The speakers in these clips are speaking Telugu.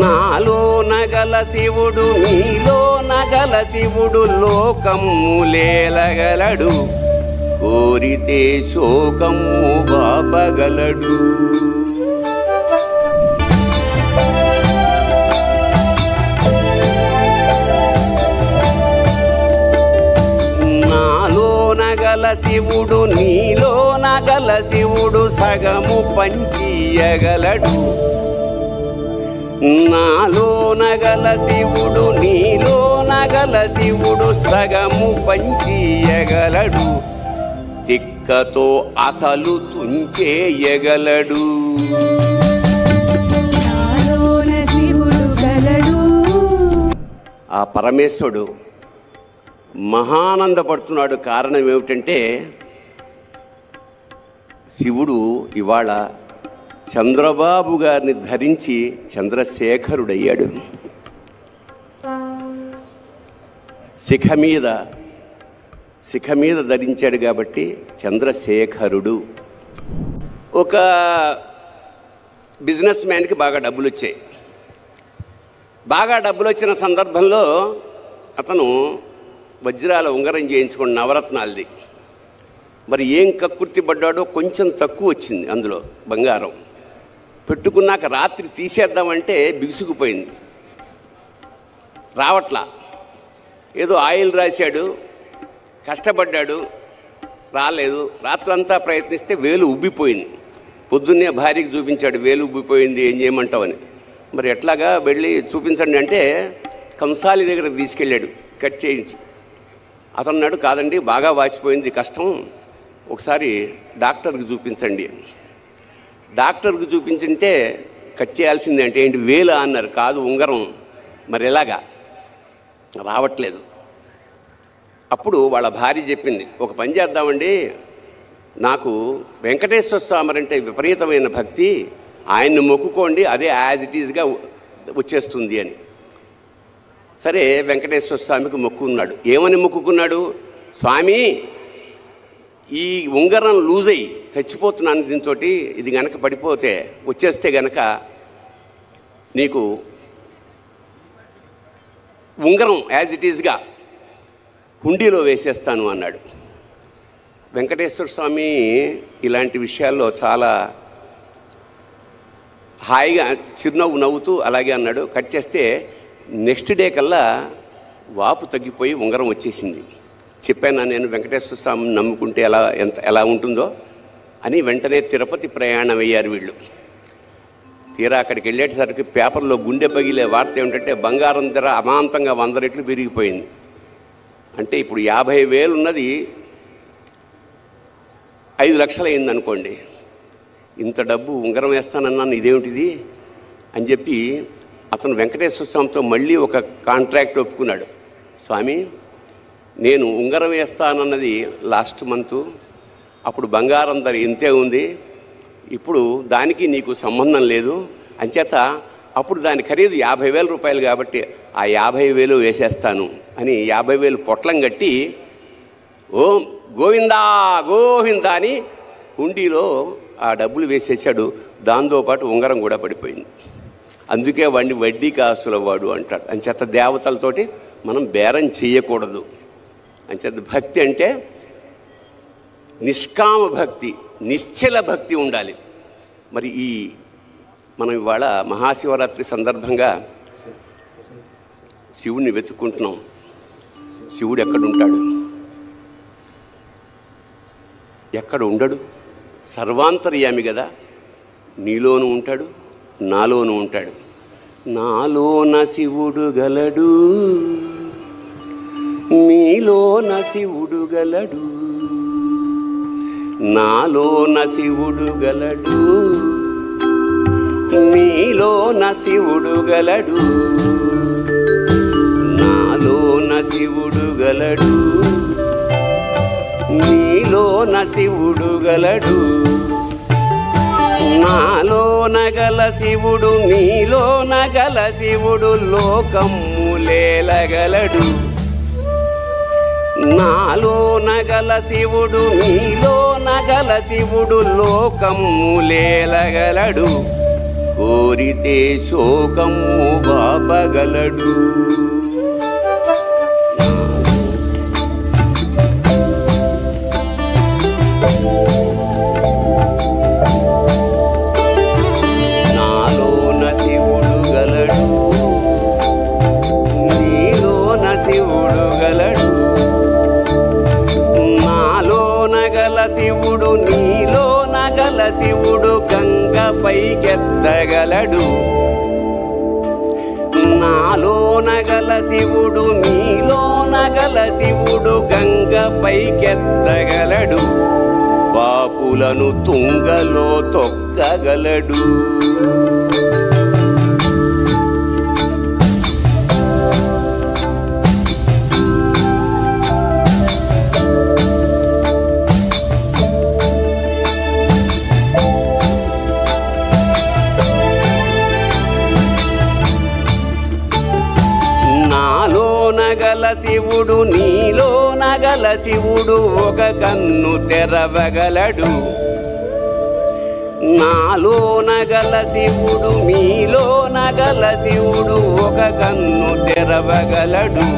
నాలో నగల శివుడు నీలో నగల శివుడు లోకములేలగలడు కోరితే శోకము బాపగలడు. నాలో నగల శివుడు నీలో నగల శివుడు సగము పంచియగలడు. నాలో నగల శివుడు నీలో నగల శివుడు సగము పంచియగలడు తిక్కతో అసలు తుంచేయగలడు. ఆ పరమేశ్వరుడు మహానందపడుతున్నాడు. కారణం ఏమిటంటే శివుడు ఇవాళ చంద్రబాబు గారిని ధరించి చంద్రశేఖరుడయ్యాడు. శిఖ మీద ధరించాడు కాబట్టి చంద్రశేఖరుడు. ఒక బిజినెస్ మ్యాన్కి బాగా డబ్బులు వచ్చాయి. బాగా డబ్బులు వచ్చిన సందర్భంలో అతను వజ్రాల ఉంగరం చేయించుకున్న నవరత్నాలది. మరి ఏం కక్కుర్తి పడ్డాడో కొంచెం తక్కువ వచ్చింది అందులో బంగారం. పెట్టుకున్నాక రాత్రి తీసేద్దామంటే బిగుసుకుపోయింది, రావట్లా. ఏదో ఆయిల్ రాశాడు, కష్టపడ్డాడు, రాలేదు. రాత్రంతా ప్రయత్నిస్తే వేలు ఉబ్బిపోయింది. పొద్దున్నే భార్యకి చూపించాడు, వేలు ఉబ్బిపోయింది, ఏం చేయమంటావని. మరి ఎట్లాగా వెళ్ళి చూపించండి అంటే కంసాలి దగ్గరకు తీసుకెళ్ళాడు కట్ చేయించి. అతను అన్నాడు, కాదండి బాగా వాచిపోయింది, కష్టం, ఒకసారి డాక్టర్కి చూపించండి. డాక్టర్కి చూపించుంటే కట్ చేయాల్సిందే అంటే ఏంటి వేలా అన్నారు. కాదు ఉంగరం. మరి ఎలాగా రావట్లేదు. అప్పుడు వాళ్ళ భార్య చెప్పింది, ఒక పని చేద్దామండి, నాకు వెంకటేశ్వర స్వామి అంటే విపరీతమైన భక్తి, ఆయన్ని మొక్కుకోండి, అదే యాజ్ ఇట్ ఈజ్గా వచ్చేస్తుంది అని. సరే వెంకటేశ్వర స్వామికి మొక్కుకున్నాడు. ఏమని మొక్కుకున్నాడు? స్వామి ఈ ఉంగరం లూజ్ అయ్యి చచ్చిపోతున్నాను, దీంతో ఇది గనక పడిపోతే వచ్చేస్తే గనక నీకు ఉంగరం యాజ్ ఇట్ ఈజ్గా హుండీలో వేసేస్తాను అన్నాడు. వెంకటేశ్వర స్వామి ఇలాంటి విషయాల్లో చాలా హాయిగా చిరునవ్వు నవ్వుతూ అలాగే అన్నాడు. కట్ చేస్తే నెక్స్ట్ డే కల్లా వాపు తగ్గిపోయి ఉంగరం వచ్చేసింది. చెప్పాను నేను వెంకటేశ్వర స్వామిని నమ్ముకుంటే ఎలా ఉంటుందో అని. వెంటనే తిరుపతి ప్రయాణం అయ్యారు వీళ్ళు. తీరా అక్కడికి వెళ్ళేసరికి పేపర్లో గుండె పగిలే వార్త ఏమిటంటే బంగారం ధర అమాంతంగా 100 రెట్లు పెరిగిపోయింది. అంటే ఇప్పుడు 50,000 ఉన్నది 5 లక్షలు అయింది అనుకోండి. ఇంత డబ్బు ఉంగరం వేస్తానన్నాను, ఇదేమిటిది అని చెప్పి అతను వెంకటేశ్వర స్వామితో మళ్ళీ ఒక కాంట్రాక్ట్ ఒప్పుకున్నాడు. స్వామి నేను ఉంగరం వేస్తానన్నది లాస్ట్ మంత్, అప్పుడు బంగారం ధర ఇంతే ఉంది, ఇప్పుడు దానికి నీకు సంబంధం లేదు, అంచేత అప్పుడు దాని ఖరీదు 50,000 రూపాయలు కాబట్టి ఆ 50,000 వేసేస్తాను అని 50,000 పొట్లం కట్టి ఓం గోవిందా గోవిందా అని హుండీలో ఆ డబ్బులు వేసేసాడు. దాంతోపాటు ఉంగరం కూడా పడిపోయింది. అందుకే వాడిని వడ్డీ కాసుల వాడు అంటాడు. అంచేత దేవతలతోటి మనం బేరం చేయకూడదు. అంచేత భక్తి అంటే నిష్కామ భక్తి, నిశ్చల భక్తి ఉండాలి. మరి మనం ఇవాళ మహాశివరాత్రి సందర్భంగా శివుడిని వెతుక్కుంటున్నాం. శివుడు ఎక్కడుంటాడు? ఎక్కడ ఉండడు? సర్వాంతర్యామి కదా. నీలోనూ ఉంటాడు, నాలోనూ ఉంటాడు. నాలోన శివుడు గలడు, నీలోన శివుడు గలడు. నాలోన శివుడు గలడు, నీలోన శివుడు గలడు. నాలోన శివుడు గలడు, నీలోన శివుడు గలడు. నాలోన గల శివుడు నీలోన గల శివుడు లోకములేలగలడు. నాలోన గల శివుడు నీలోన గల శివుడు లోకములేలగలడు కోరితే శోకము బాపగలడు. నాలోన శివుడు గలడు, నీలోన శివుడు గలడు. నాలోన గల శివుడు నీలోన గల శివుడు గంగ పైకెత్తగలడు. నాలోన గల శివుడు నీలోన గల శివుడు గంగ పైకెత్తగలడు. పాపులను తుంగలో తొక్కగలడు. గల శివుడు నీలోన గల శివుడు ఒక కన్ను తెరవగలడు. నాలోన గల శివుడు మీలోన గల శివుడు ఒక కన్ను తెరవగలడు.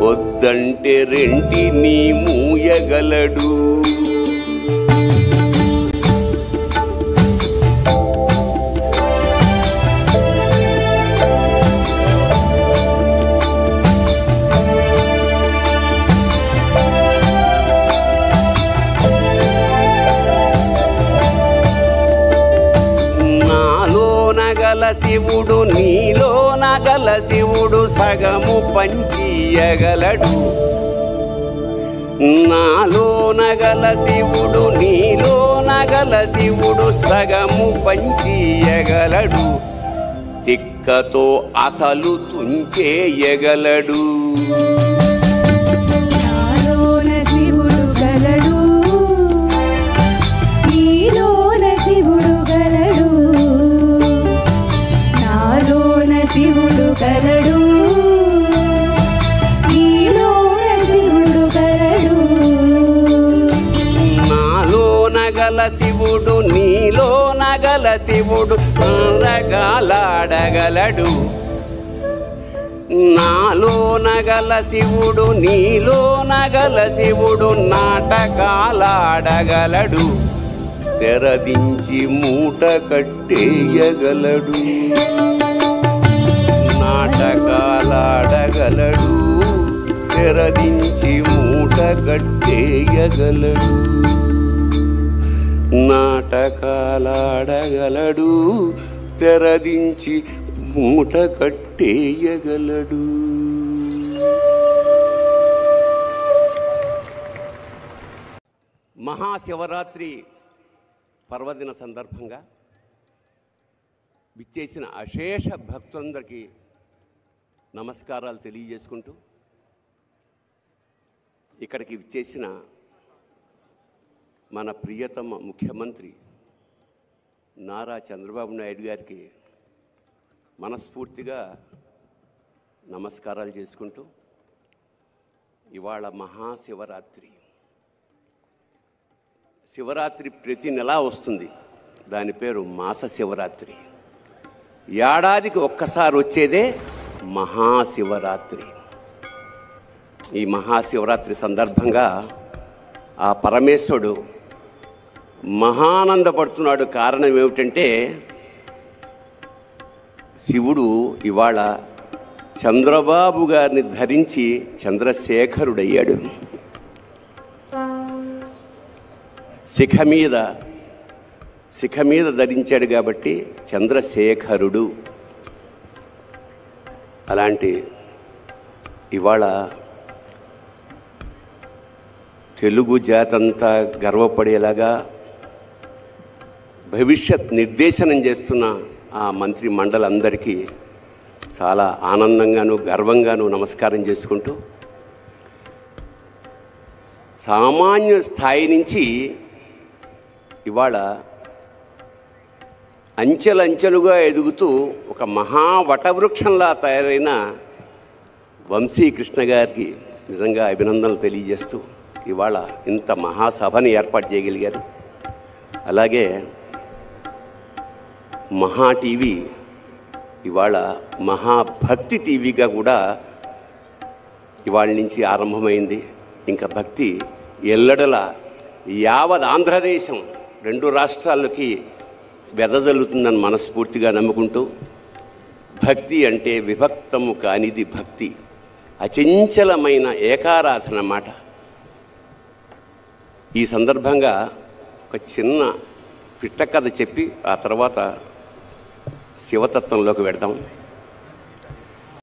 వద్దంటే రెంటిని మూయగలడు. శివుడు నీలోన గల శివుడు సగము పంచియగలడు. నాలోన గల శివుడు నీలోన గల శివుడు సగము పంచియగలడు. తిక్కతో అసలు తుంచేయగలడు. నాలోన శివుడు గలడు, నీలోన శివుడు గలడు. నాలోన శివుడు గలడు, నీలోన శివుడు గలడు. నాలోన గల శివుడు నీలోన గల శివుడు రగాలాడగలడు. నాలోన గల శివుడు నీలోన గల శివుడు నాటకాలాడగలడు. తెరదించి మూట కట్టేయగలడు. నాటకాలాడగలడు. తెరదించి మూట కట్టేయగలడు. నాటకాలాడగలడు. తెరదించి మూట కట్టేయగలడు. మహాశివరాత్రి పర్వదిన సందర్భంగా విచ్చేసిన అశేష భక్తులందరికీ నమస్కారాలు తెలియజేసుకుంటూ, ఇక్కడికి విచ్చేసిన మన ప్రియతమ ముఖ్యమంత్రి నారా చంద్రబాబు నాయుడు గారికి మనస్ఫూర్తిగా నమస్కారాలు చేసుకుంటూ, ఇవాళ మహాశివరాత్రి. శివరాత్రి ప్రతి నెల వస్తుంది. దాని పేరు మాస శివరాత్రి. ఏడాదికి ఒక్కసారి వచ్చేదే మహాశివరాత్రి. ఈ మహాశివరాత్రి సందర్భంగా ఆ పరమేశ్వరుడు మహానందపడుతున్నాడు. కారణం ఏమిటంటే, శివుడు ఇవాళ చంద్రబాబు గారిని ధరించి చంద్రశేఖరుడయ్యాడు. శిఖ మీద ధరించాడు కాబట్టి చంద్రశేఖరుడు. అలాంటి ఇవాళ తెలుగు జాతంతా గర్వపడేలాగా భవిష్యత్ నిర్దేశనం చేస్తున్న ఆ మంత్రి మండలందరికీ చాలా ఆనందంగాను గర్వంగాను నమస్కారం చేసుకుంటూ, సామాన్య స్థాయి నుంచి ఇవాళ అంచెలంచెలుగా ఎదుగుతూ ఒక మహావటవృక్షంలా తయారైన వంశీకృష్ణ గారికి నిజంగా అభినందనలు తెలియజేస్తూ, ఇవాళ ఇంత మహాసభని ఏర్పాటు చేయగలిగారు. అలాగే మహా టీవీ ఇవాళ మహాభక్తి టీవీగా కూడా ఇవాళ నుంచి ఆరంభమైంది. ఇంకా భక్తి ఎల్లడలా యావత్ ఆంధ్రదేశం 2 రాష్ట్రాలకి వెదజల్లుతుందని మనస్ఫూర్తిగా నమ్ముకుంటూ, భక్తి అంటే విభక్తము కానిది భక్తి, అచంచలమైన ఏకారాధన మాట. ఈ సందర్భంగా ఒక చిన్న పిట్ట కథ చెప్పి ఆ తర్వాత శివతత్వంలోకి వెడదాం.